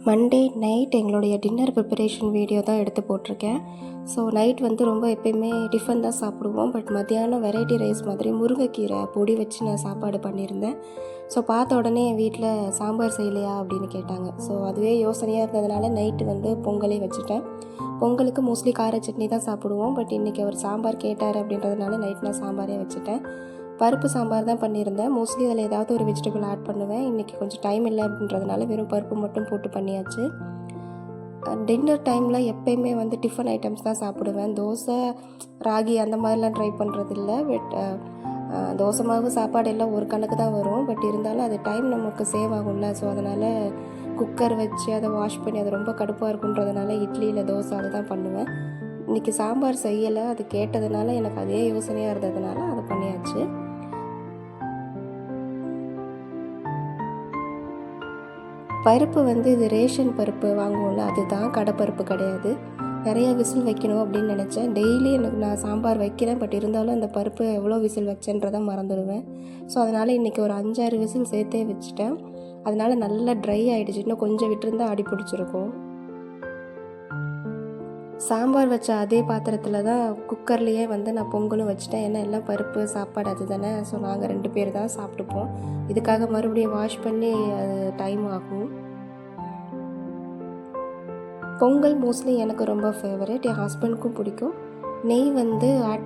Monday night எங்களுடைய dinner preparation video தான் எடுத்து போட்டிருக்கேன். ஸோ நைட் ரொம்ப எப்பயுமே டிஃபன் தான் சாப்பிடுவோம். பட் மத்தியானம் வெரைட்டி ரைஸ் மாதிரி முருங்கைக்கீரை பொடி வச்சு நான் சாப்பாடு பண்ணியிருந்தேன். ஸோ பார்த்த உடனே என் வீட்டில் சாம்பார் செய்யலையா அப்படின்னு கேட்டாங்க. ஸோ அதுவே யோசனையாக இருந்ததுனால நைட்டு பொங்கலே வச்சுட்டேன். பொங்கலுக்கு மோஸ்ட்லி கார சட்னி தான் சாப்பிடுவோம். பட் இன்றைக்கி அவர் சாம்பார் கேட்டார் அப்படின்றதுனால நைட் நான் சாம்பாரே வச்சுட்டேன். பருப்பு சாம்பார் தான் பண்ணியிருந்தேன். மோஸ்ட்லி அதில் ஏதாவது ஒரு வெஜிடபிள் ஆட் பண்ணுவேன். இன்றைக்கி கொஞ்சம் டைம் இல்லை அப்படின்றதுனால வெறும் பருப்பு மட்டும் போட்டு பண்ணியாச்சு. டின்னர் டைமில் எப்போயுமே டிஃபன் ஐட்டம்ஸ் தான் சாப்பிடுவேன். தோசை, ராகி அந்த மாதிரிலாம் ட்ரை பண்ணுறதில்ல. பட் தோசை மாவு சாப்பாடு எல்லாம் ஒரு கணக்கு தான் வரும். பட் இருந்தாலும் அது டைம் நமக்கு சேவ் ஆகும்ல. ஸோ அதனால் குக்கர் வச்சு அதை வாஷ் பண்ணி அது ரொம்ப கடுப்பாக இருக்குன்றதுனால இட்லி இல்லை தோசை அதை தான் பண்ணுவேன். இன்றைக்கி சாம்பார் செய்யலை. அது கேட்டதுனால எனக்கு அதே யோசனையாக இருந்ததுனால அதை பண்ணியாச்சு. பருப்பு இது ரேஷன் பருப்பு வாங்குவோம்ல, அதுதான், கடைப்பருப்பு கிடையாது. நிறையா விசில் வைக்கணும் அப்படின்னு நினச்சேன். டெய்லி நான் சாம்பார் வைக்கிறேன். பட் இருந்தாலும் அந்த பருப்பு எவ்வளோ விசில் வச்சேன்றதை மறந்துடுவேன். ஸோ அதனால் இன்றைக்கி ஒரு 5-6 விசில் சேர்த்தே வச்சுட்டேன். அதனால் நல்லா ட்ரை ஆகிடுச்சு. இன்னும் கொஞ்சம் விட்டுருந்தால் அடி பிடிச்சிருக்கும். சாம்பார் வச்ச அதே பாத்திரத்தில் தான் குக்கர்லேயே நான் பொங்கலும் வச்சுட்டேன். ஏன்னா எல்லாம் பருப்பு சாப்பாடு அது தானே. ஸோ நாங்கள் 2 பேர் தான் சாப்பிட்டுப்போம். இதுக்காக மறுபடியும் வாஷ் பண்ணி அது டைம் ஆகும். பொங்கல் மோஸ்ட்லி எனக்கு ரொம்ப ஃபேவரட். என் ஹஸ்பண்டுக்கும் பிடிக்கும். நெய் ஆட்